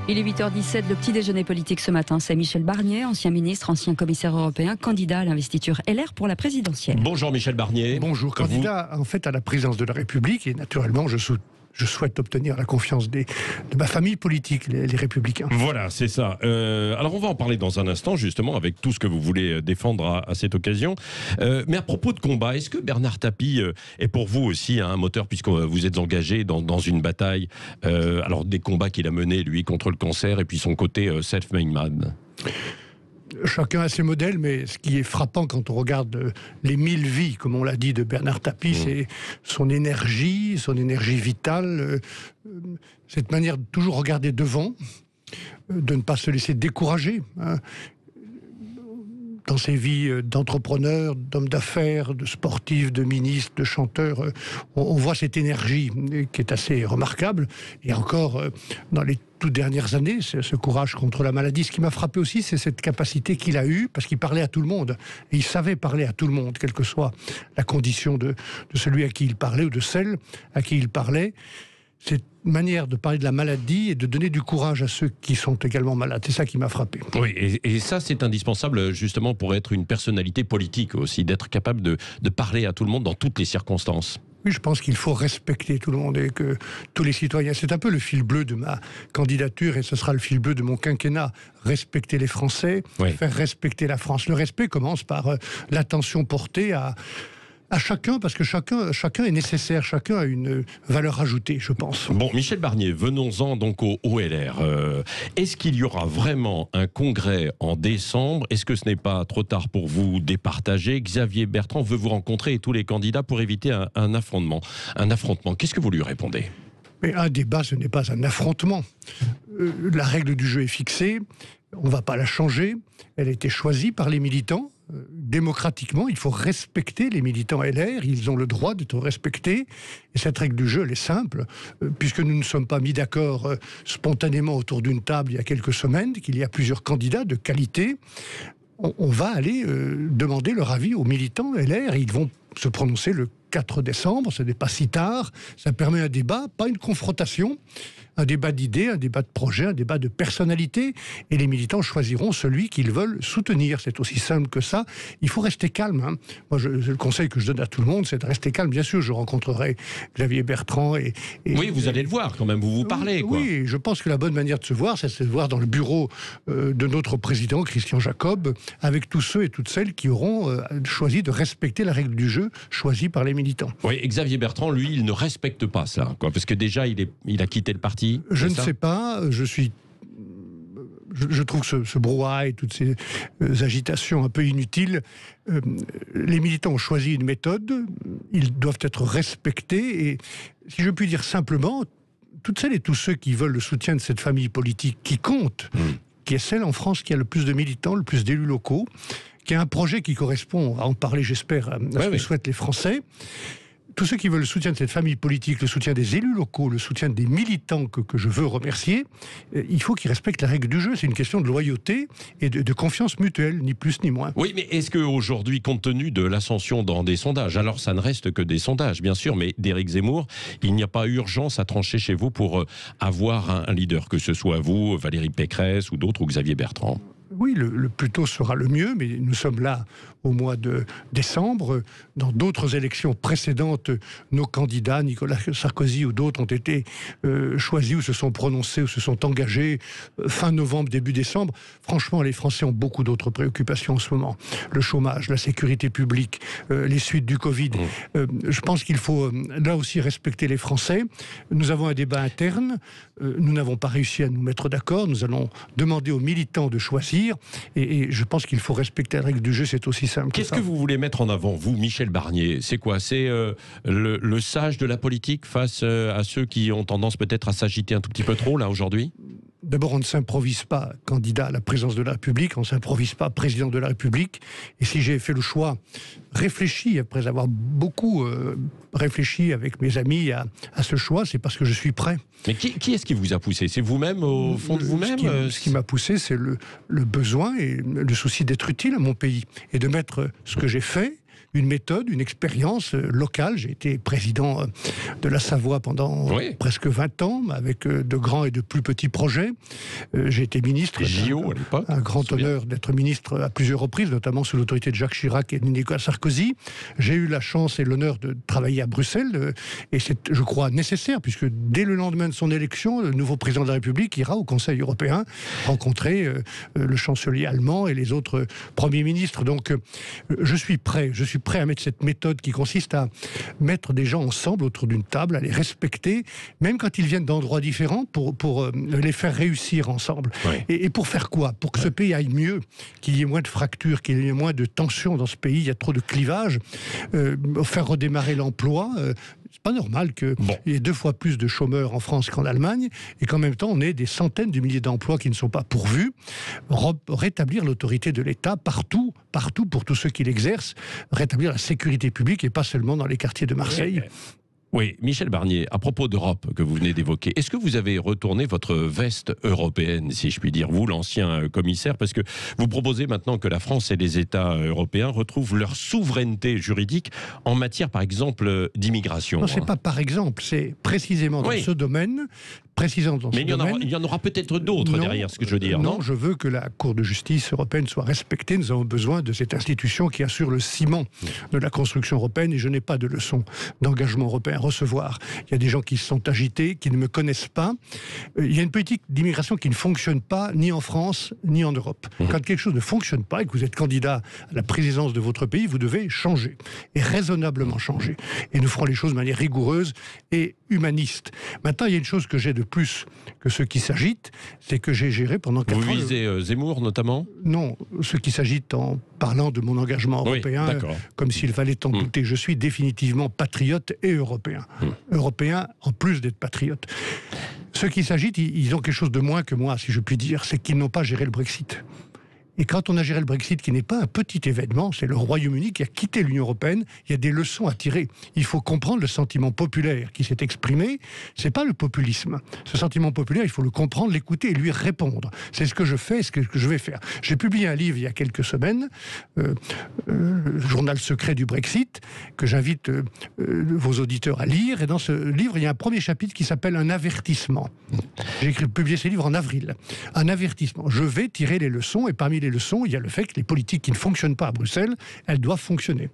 Il est 8h17, le petit déjeuner politique ce matin. C'est Michel Barnier, ancien ministre, ancien commissaire européen, candidat à l'investiture LR pour la présidentielle. Bonjour Michel Barnier. Bonjour, candidat en fait à la présidence de la République, et naturellement je souhaite obtenir la confiance de ma famille politique, les Républicains. Voilà, c'est ça. Alors on va en parler dans un instant, justement, avec tout ce que vous voulez défendre à cette occasion. Mais à propos de combat, est-ce que Bernard Tapie est pour vous aussi un moteur, puisque vous êtes engagé dans une bataille, alors des combats qu'il a menés, lui, contre le cancer, et puis son côté self-made man? Chacun a ses modèles, mais ce qui est frappant quand on regarde les 1000 vies, comme on l'a dit, de Bernard Tapie, c'est son énergie vitale, cette manière de toujours regarder devant, de ne pas se laisser décourager. Dans ses vies d'entrepreneur, d'homme d'affaires, de sportif, de ministre, de chanteur, on voit cette énergie qui est assez remarquable. Et encore, dans les toutes dernières années, ce courage contre la maladie. Ce qui m'a frappé aussi, c'est cette capacité qu'il a eue, parce qu'il parlait à tout le monde. Et il savait parler à tout le monde, quelle que soit la condition de celui à qui il parlait ou de celle à qui il parlait. Cette manière de parler de la maladie et de donner du courage à ceux qui sont également malades. C'est ça qui m'a frappé. Oui, et ça c'est indispensable justement pour être une personnalité politique aussi, d'être capable de parler à tout le monde dans toutes les circonstances. Oui, je pense qu'il faut respecter tout le monde et que tous les citoyens, c'est un peu le fil bleu de ma candidature et ce sera le fil bleu de mon quinquennat. Respecter les Français, faire respecter la France. Le respect commence par l'attention portée à chacun, parce que chacun est nécessaire, chacun a une valeur ajoutée, je pense. Bon, Michel Barnier, venons-en donc au LR. Est-ce qu'il y aura vraiment un congrès en décembre? Est-ce que ce n'est pas trop tard pour vous départager? Xavier Bertrand veut vous rencontrer et tous les candidats pour éviter un affrontement. Qu'est-ce que vous lui répondez? Mais un débat, ce n'est pas un affrontement. La règle du jeu est fixée, on ne va pas la changer. Elle a été choisie par les militants. Démocratiquement, il faut respecter les militants LR, ils ont le droit d'être respectés, et cette règle du jeu, elle est simple, puisque nous ne sommes pas mis d'accord spontanément autour d'une table il y a quelques semaines, qu'il y a plusieurs candidats de qualité, on va aller demander leur avis aux militants LR, et ils vont se prononcer le 4 décembre, ce n'est pas si tard, ça permet un débat, pas une confrontation, un débat d'idées, un débat de projets, un débat de personnalité, et les militants choisiront celui qu'ils veulent soutenir. C'est aussi simple que ça. Il faut rester calme. Moi, le conseil que je donne à tout le monde, c'est de rester calme. Bien sûr, je rencontrerai Xavier Bertrand et oui, vous allez le voir quand même, vous parlez. Oui, je pense que la bonne manière de se voir, c'est de se voir dans le bureau de notre président, Christian Jacob, avec tous ceux et toutes celles qui auront choisi de respecter la règle du jeu choisie par les militants. Oui, Xavier Bertrand, lui, il ne respecte pas ça, parce que déjà, il a quitté le parti. Je ne sais pas, je trouve que ce brouhaha et toutes ces agitations un peu inutiles, les militants ont choisi une méthode, ils doivent être respectés, et si je puis dire simplement, toutes celles et tous ceux qui veulent le soutien de cette famille politique qui compte, qui est celle en France qui a le plus de militants, le plus d'élus locaux, qui a un projet qui correspond, à en parler j'espère, à ce que souhaitent les Français. Tous ceux qui veulent le soutien de cette famille politique, le soutien des élus locaux, le soutien des militants que je veux remercier, il faut qu'ils respectent la règle du jeu. C'est une question de loyauté et de confiance mutuelle, ni plus ni moins. Oui, mais est-ce qu'aujourd'hui, compte tenu de l'ascension dans des sondages, alors ça ne reste que des sondages, bien sûr, mais d'Éric Zemmour, il n'y a pas urgence à trancher chez vous pour avoir un leader, que ce soit vous, Valérie Pécresse ou d'autres, ou Xavier Bertrand? Oui, le plus tôt sera le mieux, mais nous sommes là au mois de décembre. Dans d'autres élections précédentes, nos candidats, Nicolas Sarkozy ou d'autres, ont été choisis ou se sont prononcés ou se sont engagés fin novembre, début décembre. Franchement, les Français ont beaucoup d'autres préoccupations en ce moment. Le chômage, la sécurité publique, les suites du Covid. Je pense qu'il faut là aussi respecter les Français. Nous avons un débat interne. Nous n'avons pas réussi à nous mettre d'accord. Nous allons demander aux militants de choisir. Et je pense qu'il faut respecter la règle du jeu, c'est aussi simple. Qu'est-ce que vous voulez mettre en avant, vous, Michel Barnier? C'est quoi? C'est le sage de la politique face à ceux qui ont tendance peut-être à s'agiter un tout petit peu trop, là, aujourd'hui? D'abord, on ne s'improvise pas candidat à la présidence de la République, on ne s'improvise pas président de la République. Et si j'ai fait le choix réfléchi, après avoir beaucoup réfléchi avec mes amis à ce choix, c'est parce que je suis prêt. Mais qui est-ce qui vous a poussé? C'est vous-même, au fond de vous-même? Ce qui m'a poussé, c'est le besoin et le souci d'être utile à mon pays. Et de mettre ce que j'ai fait, une méthode, une expérience locale. J'ai été président de la Savoie pendant presque 20 ans, avec de grands et de plus petits projets. J'ai été ministre. JO à l'époque. Un grand honneur d'être ministre à plusieurs reprises, notamment sous l'autorité de Jacques Chirac et de Nicolas Sarkozy. J'ai eu la chance et l'honneur de travailler à Bruxelles, et c'est, je crois, nécessaire, puisque dès le lendemain de son élection, le nouveau président de la République ira au Conseil européen rencontrer le chancelier allemand et les autres premiers ministres. Donc, je suis prêt à mettre cette méthode qui consiste à mettre des gens ensemble autour d'une table, à les respecter, même quand ils viennent d'endroits différents, pour les faire réussir ensemble. Et pour faire quoi? Pour que ce pays aille mieux, qu'il y ait moins de fractures, qu'il y ait moins de tensions dans ce pays, il y a trop de clivages, faire redémarrer l'emploi. C'est pas normal qu'il y ait 2 fois plus de chômeurs en France qu'en Allemagne, et qu'en même temps on ait des centaines de milliers d'emplois qui ne sont pas pourvus. Rétablir l'autorité de l'État partout pour tous ceux qui l'exercent, rétablir la sécurité publique et pas seulement dans les quartiers de Marseille. Oui, Michel Barnier, à propos d'Europe que vous venez d'évoquer, est-ce que vous avez retourné votre veste européenne, si je puis dire, vous, l'ancien commissaire, parce que vous proposez maintenant que la France et les États européens retrouvent leur souveraineté juridique en matière, par exemple, d'immigration? Non, c'est pas par exemple, c'est précisément dans ce domaine. Mais il y en aura peut-être d'autres derrière ce que je veux dire, non? Je veux que la Cour de justice européenne soit respectée. Nous avons besoin de cette institution qui assure le ciment de la construction européenne, et je n'ai pas de leçon d'engagement européen à recevoir. Il y a des gens qui se sont agités, qui ne me connaissent pas. Il y a une politique d'immigration qui ne fonctionne pas, ni en France, ni en Europe. Quand quelque chose ne fonctionne pas et que vous êtes candidat à la présidence de votre pays, vous devez changer, et raisonnablement changer. Et nous ferons les choses de manière rigoureuse et humaniste. Maintenant, il y a une chose que j'ai de plus que ceux qui s'agitent, c'est que j'ai géré pendant 4 ans... Vous visez Zemmour, notamment? Non, ceux qui s'agitent en parlant de mon engagement européen, comme s'il fallait en douter. Je suis définitivement patriote et européen. Européen, en plus d'être patriote. Ceux qui s'agitent, ils ont quelque chose de moins que moi, si je puis dire, c'est qu'ils n'ont pas géré le Brexit. Et quand on a géré le Brexit, qui n'est pas un petit événement, c'est le Royaume-Uni qui a quitté l'Union européenne, il y a des leçons à tirer. Il faut comprendre le sentiment populaire qui s'est exprimé. C'est pas le populisme. Ce sentiment populaire, il faut le comprendre, l'écouter et lui répondre. C'est ce que je fais, ce que je vais faire. J'ai publié un livre il y a quelques semaines, Journal secret du Brexit, que j'invite vos auditeurs à lire. Et dans ce livre, il y a un premier chapitre qui s'appelle Un avertissement. J'ai publié ce livre en avril. Un avertissement. Je vais tirer les leçons, et parmi les leçons, il y a le fait que les politiques qui ne fonctionnent pas à Bruxelles, elles doivent fonctionner.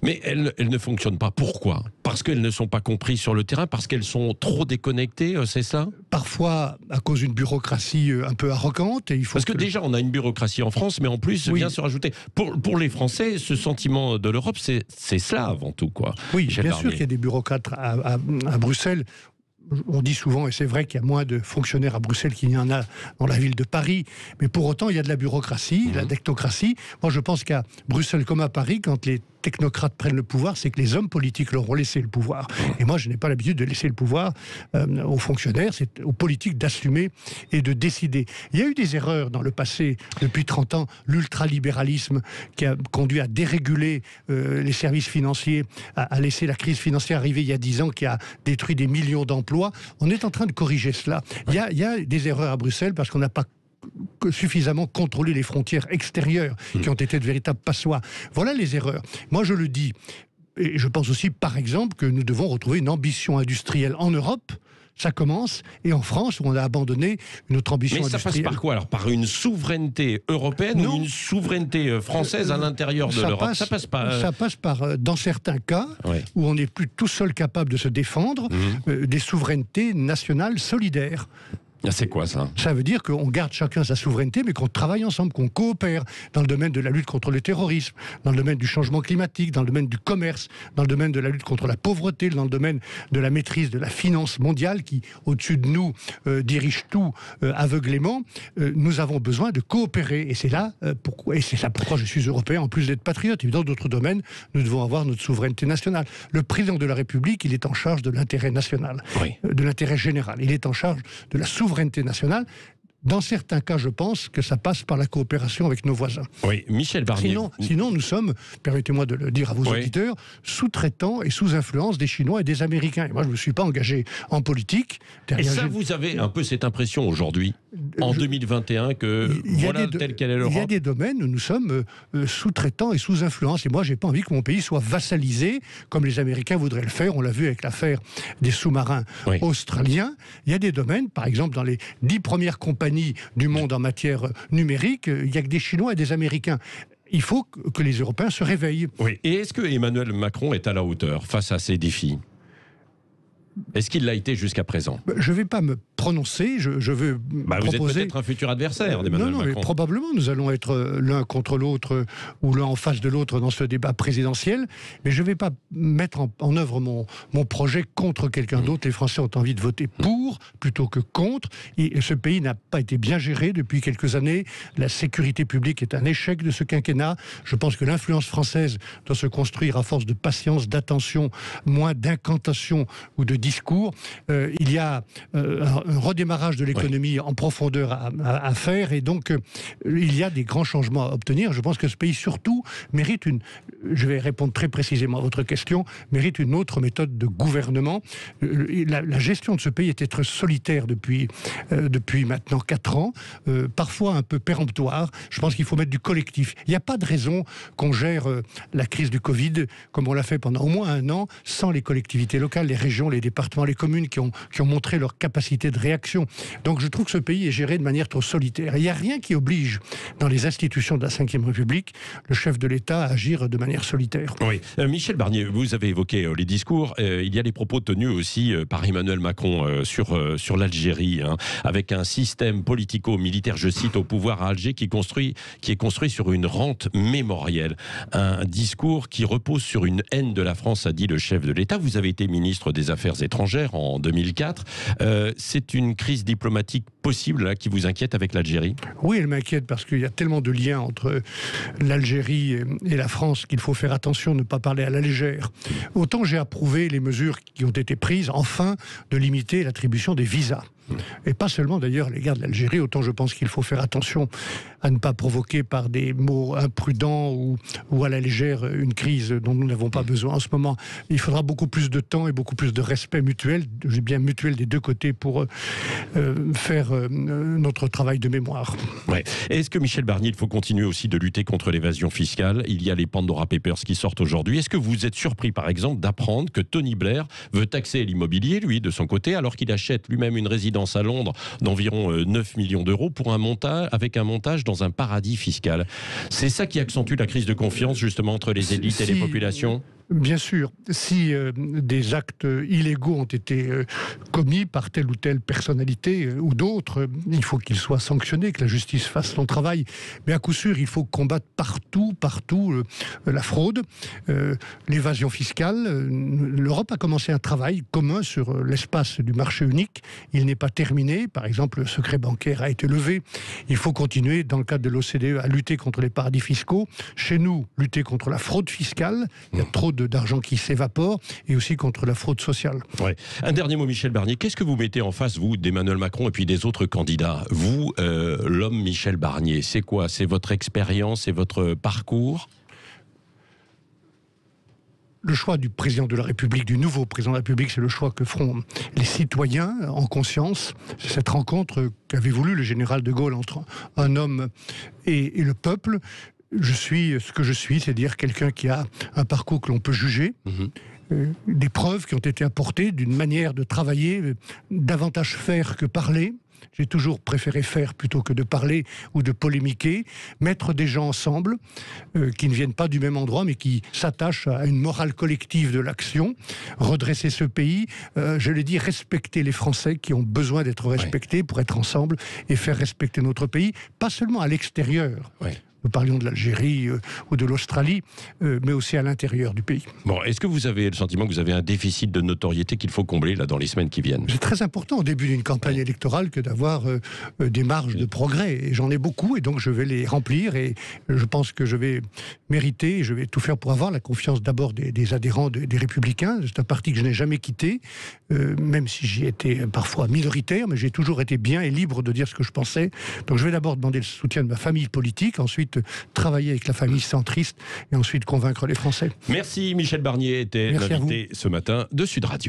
Mais elles ne fonctionnent pas. Pourquoi? Parce qu'elles ne sont pas comprises sur le terrain, parce qu'elles sont trop déconnectées, c'est ça? Parfois à cause d'une bureaucratie un peu arrogante. Et il faut parce que déjà, on a une bureaucratie en France, mais en plus, vient se rajouter. Pour les Français, ce sentiment de l'Europe, c'est cela avant tout, quoi. Oui, bien sûr qu'il y a des bureaucrates à Bruxelles. On dit souvent, et c'est vrai qu'il y a moins de fonctionnaires à Bruxelles qu'il y en a dans la ville de Paris, mais pour autant, il y a de la bureaucratie, de la technocratie. Moi, je pense qu'à Bruxelles comme à Paris, quand les technocrates prennent le pouvoir, c'est que les hommes politiques leur ont laissé le pouvoir. Et moi, je n'ai pas l'habitude de laisser le pouvoir aux fonctionnaires, c'est aux politiques d'assumer et de décider. Il y a eu des erreurs dans le passé, depuis 30 ans, l'ultralibéralisme qui a conduit à déréguler les services financiers, à laisser la crise financière arriver il y a 10 ans, qui a détruit des millions d'emplois. On est en train de corriger cela. Il y a des erreurs à Bruxelles parce qu'on n'a pas suffisamment contrôler les frontières extérieures qui ont été de véritables passoires. Voilà les erreurs. Moi, je le dis, et je pense aussi, par exemple, que nous devons retrouver une ambition industrielle en Europe. Ça commence, et en France, où on a abandonné notre ambition industrielle. Mais ça passe par quoi alors? Par une souveraineté européenne ou une souveraineté française à l'intérieur de l'Europe? Ça passe par, dans certains cas, où on n'est plus tout seul capable de se défendre, des souverainetés nationales solidaires. C'est quoi ça? Ça veut dire qu'on garde chacun sa souveraineté, mais qu'on travaille ensemble, qu'on coopère dans le domaine de la lutte contre le terrorisme, dans le domaine du changement climatique, dans le domaine du commerce, dans le domaine de la lutte contre la pauvreté, dans le domaine de la maîtrise de la finance mondiale qui, au-dessus de nous, dirige tout aveuglément. Nous avons besoin de coopérer, et c'est là pourquoi je suis européen, en plus d'être patriote. Et dans d'autres domaines, nous devons avoir notre souveraineté nationale. Le président de la République, il est en charge de l'intérêt national, de l'intérêt général. Il est en charge de la souveraineté nationale. Dans certains cas, je pense que ça passe par la coopération avec nos voisins. Oui, Michel Barnier. Sinon nous sommes, permettez-moi de le dire à vos auditeurs, sous-traitants et sous influence des Chinois et des Américains. Et moi, je ne me suis pas engagé en politique. Et ça, vous avez un peu cette impression aujourd'hui? en 2021 que voilà telle qu'elle est l'Europe. Il y a des domaines où nous sommes sous-traitants et sous influence. Et moi, j'ai pas envie que mon pays soit vassalisé comme les Américains voudraient le faire. On l'a vu avec l'affaire des sous-marins australiens. Il y a des domaines, par exemple, dans les 10 premières compagnies du monde en matière numérique, il n'y a que des Chinois et des Américains. Il faut que les Européens se réveillent. Oui. Et est-ce que Emmanuel Macron est à la hauteur face à ces défis ? Est-ce qu'il l'a été jusqu'à présent ? Je ne vais pas me prononcer, je veux proposer... Vous êtes peut-être un futur adversaire d'Emmanuel Macron. Non, mais probablement, nous allons être l'un contre l'autre ou l'un en face de l'autre dans ce débat présidentiel, mais je ne vais pas mettre en œuvre mon projet contre quelqu'un d'autre. Les Français ont envie de voter pour plutôt que contre. Et ce pays n'a pas été bien géré depuis quelques années. La sécurité publique est un échec de ce quinquennat. Je pense que l'influence française doit se construire à force de patience, d'attention, moins d'incantation ou de discours. Il y a un redémarrage de l'économie en profondeur à faire, et donc il y a des grands changements à obtenir. Je pense que ce pays surtout mérite je vais répondre très précisément à votre question, mérite une autre méthode de gouvernement. La gestion de ce pays est être solitaire depuis maintenant 4 ans, parfois un peu péremptoire. Je pense qu'il faut mettre du collectif. Il n'y a pas de raison qu'on gère la crise du Covid comme on l'a fait pendant au moins 1 an, sans les collectivités locales, les régions, les départements, les communes qui ont montré leur capacité de réaction. Donc je trouve que ce pays est géré de manière trop solitaire. Et il n'y a rien qui oblige, dans les institutions de la Ve République, le chef de l'État à agir de manière solitaire. Oui. Michel Barnier, vous avez évoqué les discours. Il y a les propos tenus aussi par Emmanuel Macron sur l'Algérie, avec un système politico-militaire, je cite, au pouvoir à Alger, qui est construit sur une rente mémorielle. Un discours qui repose sur une haine de la France, a dit le chef de l'État. Vous avez été ministre des Affaires étrangères en 2004. C'est une crise diplomatique possible là, qui vous inquiète avec l'Algérie ? Oui, elle m'inquiète parce qu'il y a tellement de liens entre l'Algérie et la France qu'il faut faire attention de ne pas parler à la légère. Autant j'ai approuvé les mesures qui ont été prises, enfin, de limiter l'attribution des visas. Et pas seulement d'ailleurs à l'égard de l'Algérie, autant je pense qu'il faut faire attention à ne pas provoquer par des mots imprudents ou à la légère une crise dont nous n'avons pas besoin en ce moment. Il faudra beaucoup plus de temps et beaucoup plus de respect mutuel, j'ai bien mutuel des deux côtés, pour faire notre travail de mémoire. Ouais. Est-ce que Michel Barnier, il faut continuer aussi de lutter contre l'évasion fiscale ? Il y a les Pandora Papers qui sortent aujourd'hui. Est-ce que vous êtes surpris par exemple d'apprendre que Tony Blair veut taxer l'immobilier, lui, de son côté, alors qu'il achète lui-même une résidence à Londres d'environ 9 millions d'euros pour avec un montage dans un paradis fiscal. C'est ça qui accentue la crise de confiance justement entre les élites et les populations ? Bien sûr, si des actes illégaux ont été commis par telle ou telle personnalité ou d'autres, il faut qu'ils soient sanctionnés, que la justice fasse son travail. Mais à coup sûr, il faut combattre partout la fraude, l'évasion fiscale. L'Europe a commencé un travail commun sur l'espace du marché unique. Il n'est pas terminé. Par exemple, le secret bancaire a été levé. Il faut continuer, dans le cadre de l'OCDE, à lutter contre les paradis fiscaux. Chez nous, lutter contre la fraude fiscale. Il y a trop d'argent qui s'évapore, et aussi contre la fraude sociale. Ouais. Un dernier mot, Michel Barnier. Qu'est-ce que vous mettez en face, vous, d'Emmanuel Macron et puis des autres candidats ? Vous, l'homme Michel Barnier, c'est quoi ? C'est votre expérience, c'est votre parcours ? Le choix du président de la République, du nouveau président de la République, c'est le choix que feront les citoyens en conscience. C'est cette rencontre qu'avait voulu le général de Gaulle entre un homme et le peuple. Je suis ce que je suis, c'est-à-dire quelqu'un qui a un parcours que l'on peut juger, des preuves qui ont été apportées d'une manière de travailler, davantage faire que parler. J'ai toujours préféré faire plutôt que de parler ou de polémiquer, mettre des gens ensemble qui ne viennent pas du même endroit mais qui s'attachent à une morale collective de l'action, redresser ce pays, je l'ai dit, respecter les Français qui ont besoin d'être respectés pour être ensemble et faire respecter notre pays, pas seulement à l'extérieur. Nous parlions de l'Algérie ou de l'Australie, mais aussi à l'intérieur du pays. Bon, est-ce que vous avez le sentiment que vous avez un déficit de notoriété qu'il faut combler là, dans les semaines qui viennent ? C'est très important au début d'une campagne électorale que d'avoir des marges de progrès. Et j'en ai beaucoup, et donc je vais les remplir. Et je pense que je vais mériter, je vais tout faire pour avoir la confiance d'abord des adhérents des Républicains. C'est un parti que je n'ai jamais quitté, même si j'y étais parfois minoritaire, mais j'ai toujours été bien et libre de dire ce que je pensais. Donc je vais d'abord demander le soutien de ma famille politique, ensuite travailler avec la famille centriste et ensuite convaincre les Français. Merci. Michel Barnier était l'invité ce matin de Sud Radio.